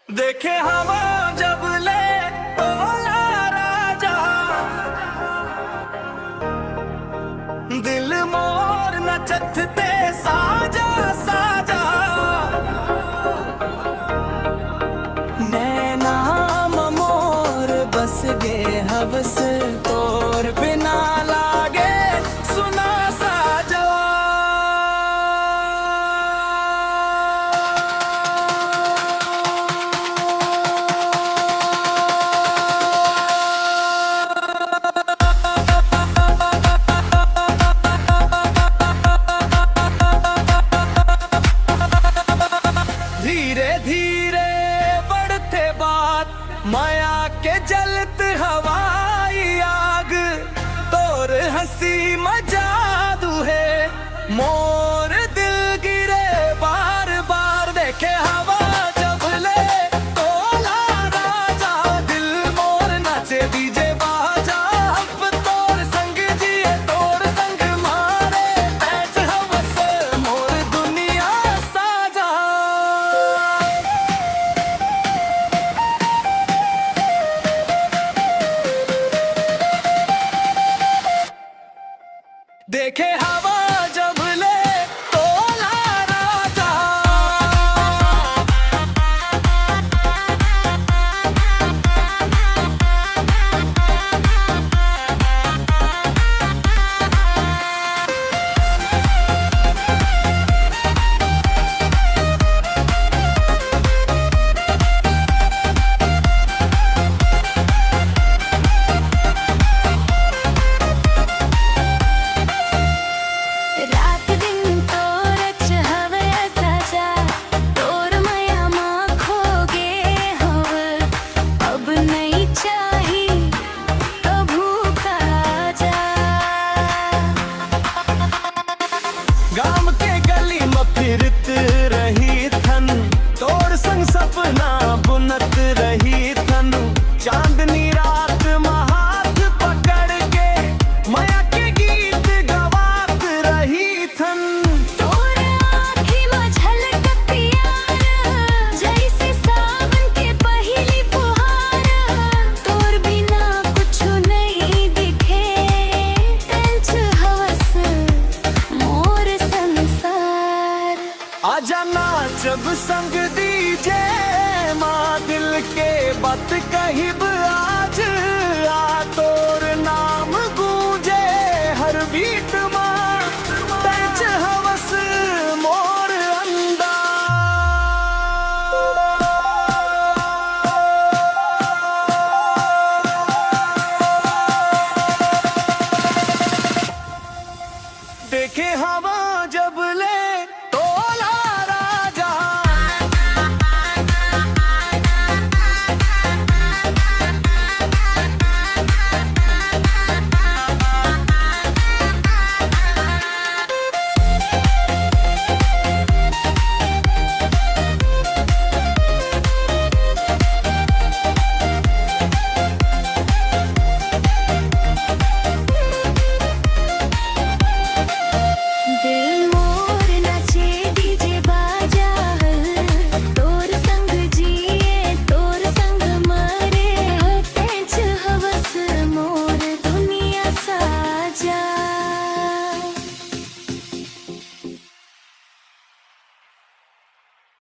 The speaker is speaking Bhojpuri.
देखे हवा जब ले ओला राजा, दिल मोर नचते साजा साजा। नैना मोर बस गे हवस तोर बिना लागे सुना साजा। धीरे धीरे बढ़ते बात माया के जलत हवाई आग, तोर हंसी मजादू है मोर दिल गिरे बार बार। देखे हवा जब ले तोला राजा, दिल मोर नाचे दीजे बाजा। अब तोर संग जिए तोर संग मारे पैच हवस मोर दुनिया साजा। देखे हवा जब ले तोला राजा, रात दिन तोरच हवे साजा, तोर माया माँ खोगे हव। अब नहीं चाही तो भूखा जा। गाम के गली में फिरत रही थन, तोर संग सपना बुनत रही थन। चांदनी रात में हाथ पकड़ के माया के गीत गवात रही थन। तोर आँखी में झलक प्यार, जैसे सावन के पहली फुहार। तोर बिना कुछ नहीं दिखे, तेज हवस मोर संसार। आजा नाचब संग दीजे माँ, दिल के बात कहिब